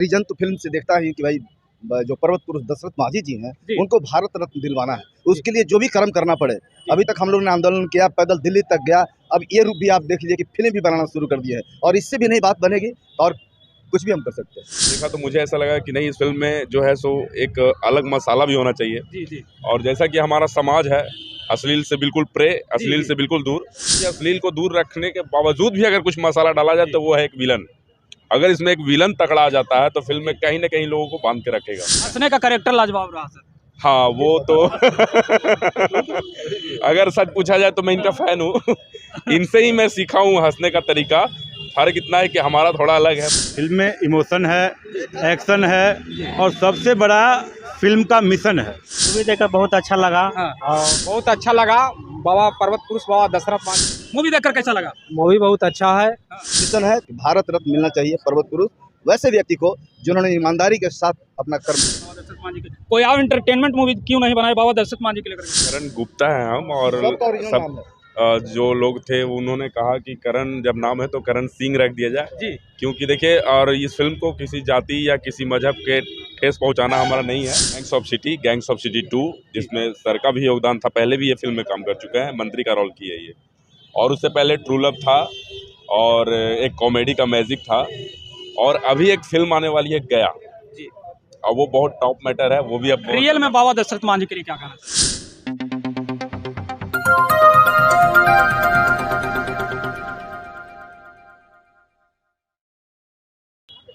Reason तो film से देखता ही कि भाई जो पर्वत पुरुष दशरथ मांझी जी हैं उनको भारत रत्न दिलवाना है, उसके लिए जो भी कर्म करना पड़े। अभी तक हम लोग ने आंदोलन किया, पैदल दिल्ली तक गया। अब ये रूप भी आप देख लीजिए कि फिल्म भी बनाना शुरू कर दिया है, और इससे भी नहीं बात बनेगी और कुछ भी हम कर सकते हैं। देखा तो मुझे ऐसा लगा कि नहीं, इस फिल्म में जो है सो एक अलग मसाला भी होना चाहिए। जी। और जैसा कि हमारा समाज है अश्लील से बिल्कुल अश्लील से बिल्कुल दूर, अश्लील को दूर रखने के बावजूद भी अगर कुछ मसाला डाला जाए तो वो है एक विलन। अगर इसमें एक विलन तकड़ा आ जाता है तो फिल्म में कहीं ना कहीं लोगों को बांध के रखेगा। हंसने का कैरेक्टर लाजवाब रहा सर। हाँ वो तो अगर सच पूछा जाए तो मैं इनका फैन हूँ। इनसे ही मैं सीखा हूँ हंसने का तरीका। फर्क इतना है कि हमारा थोड़ा अलग है। फिल्म में इमोशन है, एक्शन है, और सबसे बड़ा फिल्म का मिशन है। मूवी देखकर बहुत अच्छा लगा। बहुत अच्छा लगा। बाबा पर्वत पुरुष बाबा दशरथ मांझी मूवी देखकर कैसा लगा? मूवी बहुत अच्छा है। मिशन है कि भारत रत्न मिलना चाहिए पर्वत पुरुष वैसे व्यक्ति को जिन्होंने ईमानदारी के साथ अपना कर्म। कोई और एंटरटेनमेंट मूवी क्यों नहीं बनाए बाबा दशरथ मांझी के लेकर? करण गुप्ता है हम, और सब जो लोग थे उन्होंने कहा कि करण जब नाम है तो करण सिंह रख दिया जाए जी। क्योंकि देखिए, और इस फिल्म को किसी जाति या किसी मजहब के ठेस पहुंचाना हमारा नहीं है। गैंग्स ऑफ सिटी 2 जिसमें सर का भी योगदान था, पहले भी ये फिल्म में काम कर चुके हैं, मंत्री का रोल किया ये, और उससे पहले ट्रू लव था और एक कॉमेडी का मैजिक था, और अभी एक फिल्म आने वाली है गया जी। और वो बहुत टॉप मैटर है। वो भी अब रियल में बाबा दशरथ मांझी के लिए क्या कहना है?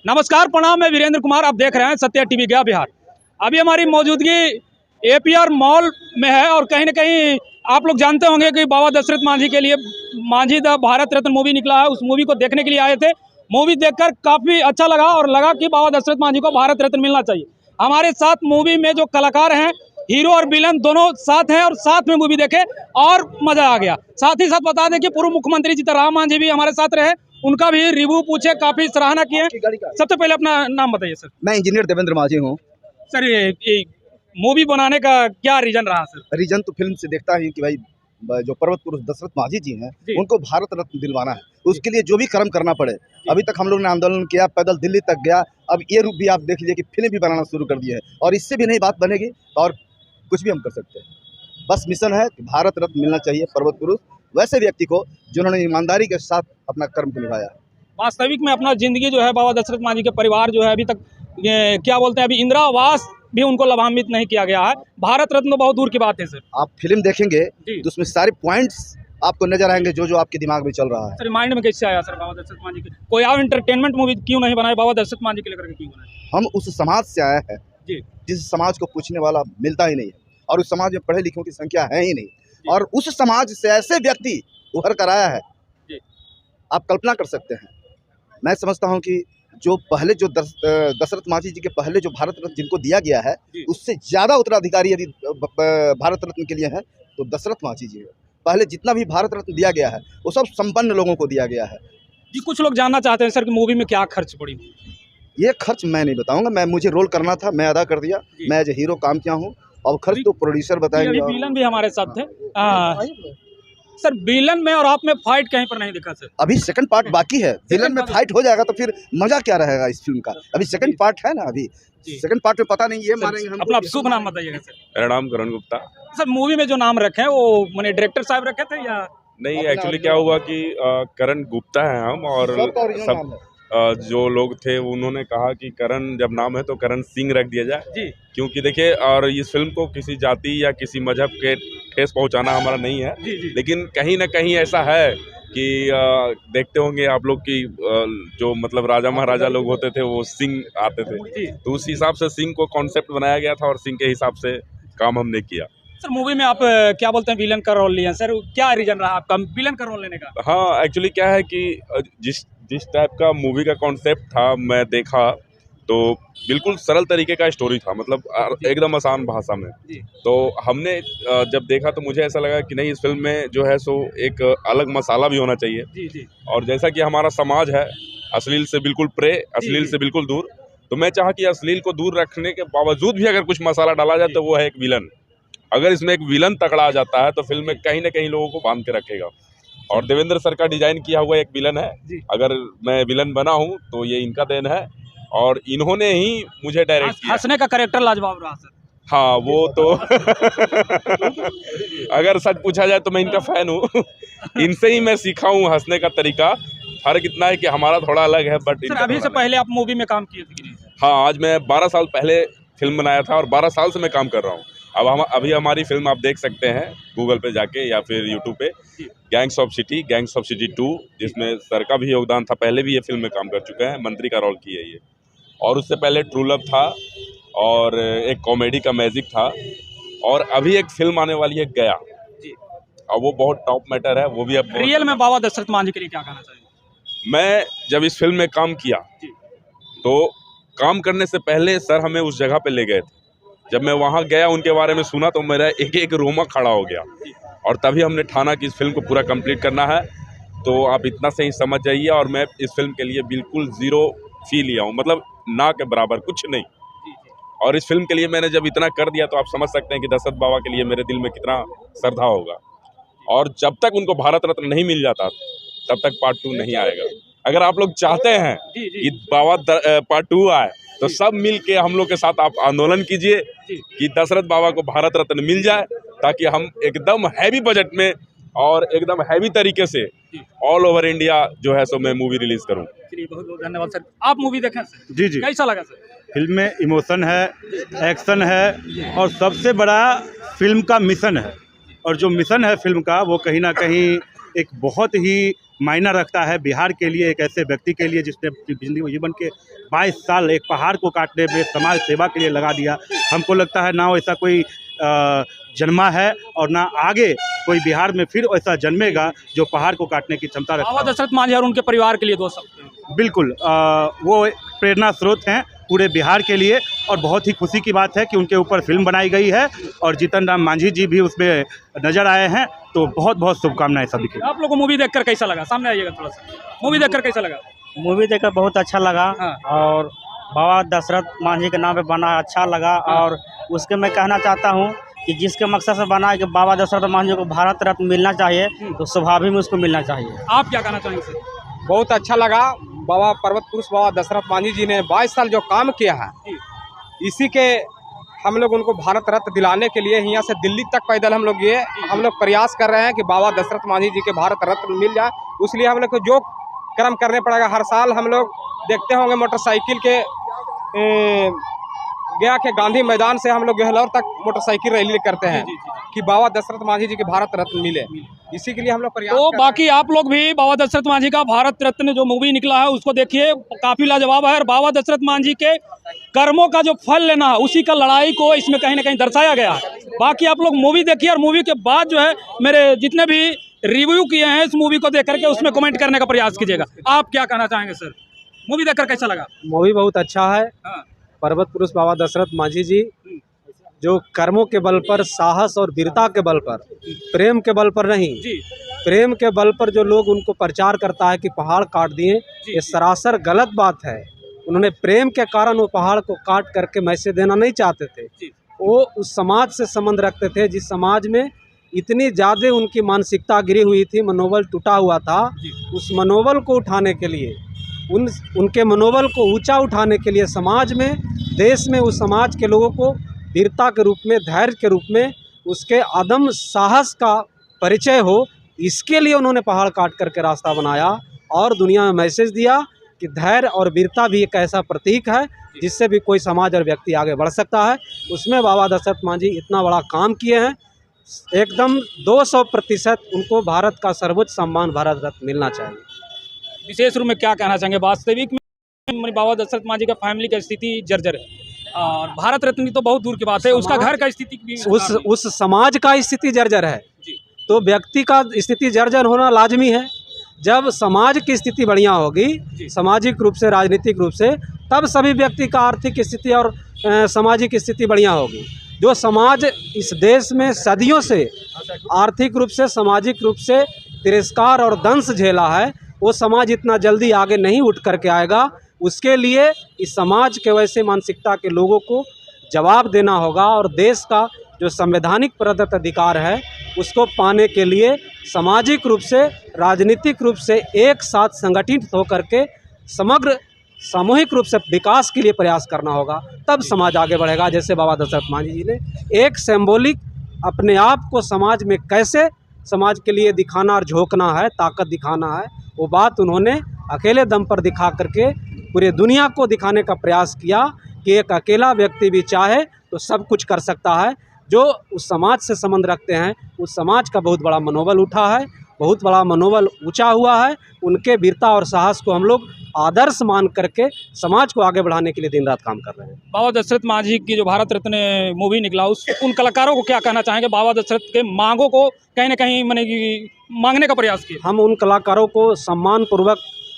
नमस्कार, प्रणाम, मैं वीरेंद्र कुमार। आप देख रहे हैं सत्य टीवी गया बिहार। अभी हमारी मौजूदगी एपीआर मॉल में है, और कहीं ना कहीं आप लोग जानते होंगे कि बाबा दशरथ मांझी के लिए मांझी द भारत रत्न मूवी निकला है। उस मूवी को देखने के लिए आए थे। मूवी देखकर काफ़ी अच्छा लगा और लगा कि बाबा दशरथ मांझी को भारत रत्न मिलना चाहिए। हमारे साथ मूवी में जो कलाकार हैं, हीरो और विलन दोनों साथ हैं, और साथ में मूवी देखे और मज़ा आ गया। साथ ही साथ बता दें कि पूर्व मुख्यमंत्री जीतनराम मांझी भी हमारे साथ रहे, उनका भी रिव्यू पूछे, काफी सराहना किए। सबसे पहले अपना नाम बताइए सर। मैं इंजीनियर देवेंद्र मांझी हूँ। सर ये मूवी बनाने का क्या रीजन रहा सर? रीजन तो फिल्म से देखता ही कि भाई जो पर्वत पुरुष दशरथ मांझी जी हैं उनको भारत रत्न दिलवाना है, उसके लिए जो भी कर्म करना पड़े। अभी तक हम लोग ने आंदोलन किया, पैदल दिल्ली तक गया। अब ये रूप भी आप देख लीजिए कि फिल्म भी बनाना शुरू कर दिया है, और इससे भी नहीं बात बनेगी और कुछ भी हम कर सकते हैं। बस मिशन है कि भारत रत्न मिलना चाहिए पर्वत पुरुष वैसे व्यक्ति को जिन्होंने ईमानदारी के साथ अपना कर्म को निभाया है। वास्तविक में अपना जिंदगी जो है बाबा दशरथ मांझी के परिवार जो है अभी तक क्या बोलते हैं, अभी इंदिरा आवास भी उनको लाभान्वित नहीं किया गया है। भारत रत्न तो बहुत दूर की बात है सर। आप फिल्म देखेंगे तो उसमें सारे पॉइंट्स आपको नजर आएंगे जो आपके दिमाग में चल रहा है। सर माइंड में कैसे आया सर बाबा दशरथ मांझी के? कोई और एंटरटेनमेंट मूवी क्यों नहीं बनाए बाबा दशरथ मांझी के लेकर क्यों बनाए? हम उस समाज से आए हैं जिस समाज को पूछने वाला मिलता ही नहीं है, और उस समाज में पढ़े लिखों की संख्या है ही नहीं, और उस समाज से ऐसे व्यक्ति उभर कर आया है, आप कल्पना कर सकते हैं। मैं समझता हूं कि जो पहले जो दशरथ मांझी जी के पहले जो भारत रत्न जिनको दिया गया है, उससे ज़्यादा उत्तराधिकारी यदि भारत रत्न के लिए है तो दशरथ मांझी जी है। पहले जितना भी भारत रत्न दिया गया है वो सब संपन्न लोगों को दिया गया है। जी, कुछ लोग जानना चाहते हैं सर कि मूवी में क्या खर्च पड़ी? ये खर्च मैं नहीं बताऊंगा, मुझे रोल करना था, मैं अदा कर दिया, मैं एज ए हीरो काम किया हूँ, और खर्च तो प्रोड्यूसर बताएंगे। विलन भी हमारे साथ थे सर। विलन में और आप में फाइट कहीं पर नहीं दिखा सर। अभी सेकंड पार्ट बाकी है। विलन में फाइट हो जाएगा तो फिर मजा क्या रहेगा इस फिल्म का? अभी सेकंड पार्ट है ना, अभी सेकंड पार्ट में पता नहीं ये मारेंगे हम। अपना शुभ नाम बताइएगा सर। मेरा नाम करण गुप्ता। सर मूवी में जो नाम रखे हैं वो मैंने डायरेक्टर साहब रखे थे या नहीं? एक्चुअली क्या हुआ कि करण गुप्ता है हम, और सब जो लोग थे उन्होंने कहा कि करण जब नाम है तो करण सिंह रख दिया जाए जी। क्योंकि देखिए, और इस फिल्म को किसी जाति या किसी मजहब के ठेस पहुंचाना हमारा नहीं है। जी। लेकिन कहीं ना कहीं ऐसा है कि देखते होंगे आप लोग कि जो मतलब राजा महाराजा लोग होते थे वो सिंह आते थे, तो उस हिसाब से सिंह को कॉन्सेप्ट बनाया गया था और सिंह के हिसाब से काम हमने किया। सर मूवी में आप क्या बोलते हैं विलन का रोल लिया सर, क्या रीजन रहा आपका विलन का रोल लेने का? हाँ, एक्चुअली क्या है कि जिस टाइप का मूवी का कॉन्सेप्ट था मैं देखा तो बिल्कुल सरल तरीके का स्टोरी था, मतलब एकदम आसान भाषा में। तो हमने जब देखा तो मुझे ऐसा लगा कि नहीं, इस फिल्म में जो है सो एक अलग मसाला भी होना चाहिए। और जैसा कि हमारा समाज है अश्लील से बिल्कुल दूर, तो मैं चाहा कि अश्लील को दूर रखने के बावजूद भी अगर कुछ मसाला डाला जाए तो वो है एक विलन। अगर इसमें एक विलन तकड़ा आ जाता है तो फिल्म में कहीं ना कहीं लोगों को बांध के रखेगा, और देवेंद्र सर का डिजाइन किया हुआ एक विलन है। अगर मैं विलन बना हूँ तो ये इनका देन है, और इन्होंने ही मुझे डायरेक्ट किया। हंसने का कैरेक्टर लाजवाब रहा सर। हाँ वो तो अगर सच पूछा जाए तो मैं इनका फैन हूँ। इनसे ही मैं सीखा हूँ हंसने का तरीका। फर्क इतना है कि हमारा थोड़ा अलग है, बट सर अभी से पहले आप मूवी में काम किए थे कि नहीं? हाँ, आज मैं 12 साल पहले फिल्म बनाया था और 12 साल से मैं काम कर रहा हूँ। अभी हमारी फिल्म आप देख सकते हैं गूगल पे जाके या फिर यूट्यूब पे, गैंग्स ऑफ सिटी 2, जिसमें सर का भी योगदान था। पहले भी ये फिल्म में काम कर चुके हैं, मंत्री का रोल किया ये, और उससे पहले ट्रू लव था और एक कॉमेडी का मैजिक था, और अभी एक फिल्म आने वाली है गया, और वो बहुत टॉप मैटर है। वो भी अब रियल में बाबा दशरथ मांझी के लिए क्या कहना चाहिए? मैं जब इस फिल्म में काम किया तो काम करने से पहले सर हमें उस जगह पे ले गए थे। जब मैं वहाँ गया, उनके बारे में सुना तो मेरा एक एक रोमा खड़ा हो गया, और तभी हमने ठाना कि इस फिल्म को पूरा कंप्लीट करना है। तो आप इतना से ही समझ जाइए, और मैं इस फिल्म के लिए बिल्कुल ज़ीरो फी लिया हूँ, मतलब ना के बराबर कुछ नहीं। और इस फिल्म के लिए मैंने जब इतना कर दिया तो आप समझ सकते हैं कि दशरथ बाबा के लिए मेरे दिल में कितना श्रद्धा होगा। और जब तक उनको भारत रत्न नहीं मिल जाता तब तक पार्ट 2 नहीं आएगा। अगर आप लोग चाहते हैं कि बाबा पार्ट 2 आए तो सब मिल के हम लोग के साथ आप आंदोलन कीजिए कि दशरथ बाबा को भारत रत्न मिल जाए, ताकि हम एकदम हैवी बजट में और एकदम हैवी तरीके से ऑल ओवर इंडिया जो है सो मैं मूवी रिलीज करूं। चलिए बहुत बहुत धन्यवाद सर। आप मूवी देखें सर? जी जी, कैसा लगा सर? फिल्म में इमोशन है, एक्शन है, और सबसे बड़ा फिल्म का मिशन है। और जो मिशन है फिल्म का, वो कहीं ना कहीं एक बहुत ही मायना रखता है बिहार के लिए, एक ऐसे व्यक्ति के लिए जिसने जीवन के 22 साल एक पहाड़ को काटने में समाज सेवा के लिए लगा दिया। हमको लगता है ना वैसा कोई जन्मा है और ना आगे कोई बिहार में फिर ऐसा जन्मेगा जो पहाड़ को काटने की क्षमता रखता है। बाबा दशरथ मांझी और उनके परिवार के लिए 2 शब्द। बिल्कुल, वो प्रेरणा स्रोत हैं पूरे बिहार के लिए, और बहुत ही खुशी की बात है कि उनके ऊपर फिल्म बनाई गई है और जीतन राम मांझी जी भी उसमें नजर आए हैं। तो बहुत बहुत शुभकामनाएं सभी के। आप लोगों को मूवी देखकर कैसा लगा? सामने आइएगा थोड़ा सा। मूवी देखकर कैसा लगा? मूवी देखकर बहुत अच्छा लगा। हाँ। और बाबा दशरथ मांझी के नाम पे बना, अच्छा लगा। और उसके मैं कहना चाहता हूँ कि जिसके मकसद से बना है कि बाबा दशरथ मांझी को भारत रत्न मिलना चाहिए, तो स्वाभाविक में उसको मिलना चाहिए। आप क्या कहना चाहेंगे सर? बहुत अच्छा लगा। बाबा पर्वत पुरुष बाबा दशरथ मांझी जी ने 22 साल जो काम किया है, इसी के हम लोग उनको भारत रत्न दिलाने के लिए यहाँ से दिल्ली तक पैदल हम लोग प्रयास कर रहे हैं कि बाबा दशरथ मांझी जी के भारत रत्न मिल जाए। इसलिए हम लोग को जो कर्म करने पड़ेगा। हर साल हम लोग देखते होंगे मोटरसाइकिल के गया के गांधी मैदान से हम लोग गहलौर तक मोटरसाइकिल रैली करते हैं कि बाबा दशरथ मांझी जी के भारत रत्न मिले। इसी के लिए हम लोग प्रयास तो बाकी आप लोग भी बाबा दशरथ मांझी का भारत रत्न जो मूवी निकला है उसको देखिए, काफी लाजवाब है। और बाबा दशरथ मांझी के कर्मों का जो फल लेना है उसी का लड़ाई को इसमें कहीं ना कहीं दर्शाया गया है। बाकी आप लोग मूवी देखिए, और मूवी के बाद जो है मेरे जितने भी रिव्यू किए हैं इस मूवी को देख करके उसमें कमेंट करने का प्रयास कीजिएगा। आप क्या कहना चाहेंगे सर? मूवी देखकर कैसा लगा? मूवी बहुत अच्छा है। पर्वत पुरुष बाबा दशरथ मांझी जी जो कर्मों के बल पर, साहस और वीरता के बल पर, प्रेम के बल पर नहीं, प्रेम के बल पर जो लोग उनको प्रचार करता है कि पहाड़ काट दिए, ये सरासर गलत बात है। उन्होंने प्रेम के कारण वो पहाड़ को काट करके मैसेज देना नहीं चाहते थे। वो उस समाज से संबंध रखते थे जिस समाज में इतनी ज़्यादा उनकी मानसिकता गिरी हुई थी, मनोबल टूटा हुआ था। उस मनोबल को उठाने के लिए, उनके मनोबल को ऊंचा उठाने के लिए समाज में, देश में उस समाज के लोगों को वीरता के रूप में, धैर्य के रूप में, उसके आदम साहस का परिचय हो, इसके लिए उन्होंने पहाड़ काट करके रास्ता बनाया और दुनिया में मैसेज दिया कि धैर्य और वीरता भी एक ऐसा प्रतीक है जिससे भी कोई समाज और व्यक्ति आगे बढ़ सकता है। उसमें बाबा दशरथ मांझी इतना बड़ा काम किए हैं, एकदम 200% उनको भारत का सर्वोच्च सम्मान भारत रत्न मिलना चाहिए। विशेष रूप में क्या कहना चाहेंगे? वास्तविक में बाबा दशरथ मांझी का फैमिली का स्थिति जर्जर है, और भारत रत्न तो बहुत दूर की बात है, उसका घर का स्थिति भी, उस समाज का स्थिति जर्जर है तो व्यक्ति का स्थिति जर्जर होना लाजमी है। जब समाज की स्थिति बढ़िया होगी, सामाजिक रूप से, राजनीतिक रूप से, तब सभी व्यक्ति का आर्थिक स्थिति और सामाजिक स्थिति बढ़िया होगी। जो समाज इस देश में सदियों से आर्थिक रूप से, सामाजिक रूप से तिरस्कार और दंश झेला है, वो समाज इतना जल्दी आगे नहीं उठ करके आएगा। उसके लिए इस समाज के वैसे मानसिकता के लोगों को जवाब देना होगा, और देश का जो संवैधानिक प्रदत्त अधिकार है उसको पाने के लिए सामाजिक रूप से, राजनीतिक रूप से एक साथ संगठित होकर के समग्र सामूहिक रूप से विकास के लिए प्रयास करना होगा, तब समाज आगे बढ़ेगा। जैसे बाबा दशरथ मांझी जी ने एक सिंबॉलिक अपने आप को समाज में कैसे समाज के लिए दिखाना और झोंकना है, ताकत दिखाना है, वो बात उन्होंने अकेले दम पर दिखा करके पूरे दुनिया को दिखाने का प्रयास किया कि एक अकेला व्यक्ति भी चाहे तो सब कुछ कर सकता है। जो उस समाज से संबंध रखते हैं, उस समाज का बहुत बड़ा मनोबल उठा है, बहुत बड़ा मनोबल ऊंचा हुआ है। उनके वीरता और साहस को हम लोग आदर्श मान करके समाज को आगे बढ़ाने के लिए दिन रात काम कर रहे हैं। बाबा दशरथ मांझी की जो भारत रत्न मूवी निकला, उस उन कलाकारों को क्या कहना चाहेंगे बाबा दशरथ के मांगों को कहीं ना कहीं मैंने मांगने का प्रयास किया? हम उन कलाकारों को सम्मानपूर्वक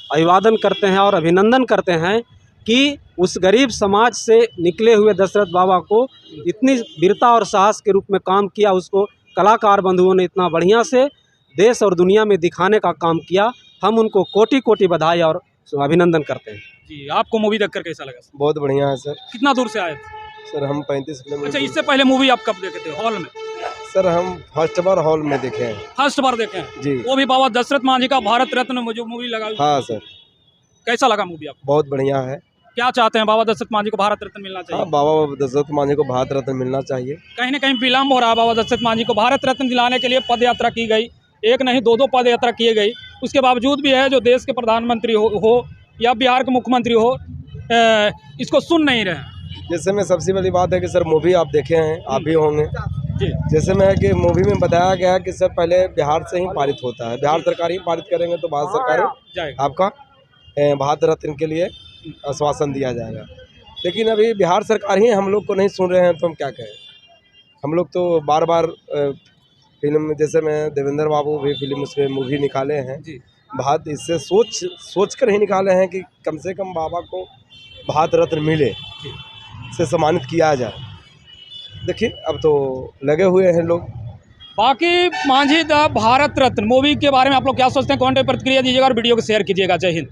अभिवादन करते हैं और अभिनंदन करते हैं कि उस गरीब समाज से निकले हुए दशरथ बाबा को इतनी वीरता और साहस के रूप में काम किया, उसको कलाकार बंधुओं ने इतना बढ़िया से देश और दुनिया में दिखाने का काम किया। हम उनको कोटि कोटि बधाई और अभिनंदन करते हैं। जी, आपको मूवी देखकर कैसा लगा? बहुत बढ़िया है सर। कितना दूर से आए थे? सर हम 35 किलोमीटर। अच्छा, इससे पहले मूवी आप कब देखे थे हॉल में? सर हम फर्स्ट बार हॉल में देखे हैं। फर्स्ट बार देखे हैं जी। वो भी बाबा दशरथ मांझी का भारत रत्न जो मूवी लगा? हाँ सर। कैसा लगा मूवी आपको? बहुत बढ़िया है। क्या चाहते हैं, बाबा दशरथ मांझी को भारत रत्न मिलना चाहिए? हाँ, बाबा दशरथ मांझी को भारत रत्न मिलना चाहिए। कहीं ना कहीं विलम्ब हो रहा है। बाबा दशरथ मांझी को भारत रत्न दिलाने के लिए पद यात्रा की गई, एक नहीं दो पद यात्रा की गई। उसके बावजूद भी है जो देश के प्रधानमंत्री हो या बिहार के मुख्यमंत्री हो, इसको सुन नहीं रहे। जैसे में सबसे बड़ी बात है कि सर मूवी आप देखे हैं, आप भी होंगे। जैसे में है कि मूवी में बताया गया है कि सर पहले बिहार से ही पारित होता है, बिहार सरकार ही पारित करेंगे तो भारत सरकार आपका भारत रत्न के लिए आश्वासन दिया जाएगा। लेकिन अभी बिहार सरकार ही हम लोग को नहीं सुन रहे हैं, तो हम क्या कहें। हम लोग तो बार बार फिल्म, जैसे में देवेंद्र बाबू भी फिल्म उसमें मूवी निकाले हैं, बात इससे सोच कर ही निकाले हैं कि कम से कम बाबा को भारत रत्न मिले, से सम्मानित किया जाए। देखिए अब तो लगे हुए हैं लोग। बाकी मांझी द भारत रत्न मूवी के बारे में आप लोग क्या सोचते हैं? कमेंट में प्रतिक्रिया दीजिएगा और वीडियो को शेयर कीजिएगा। जय हिंद।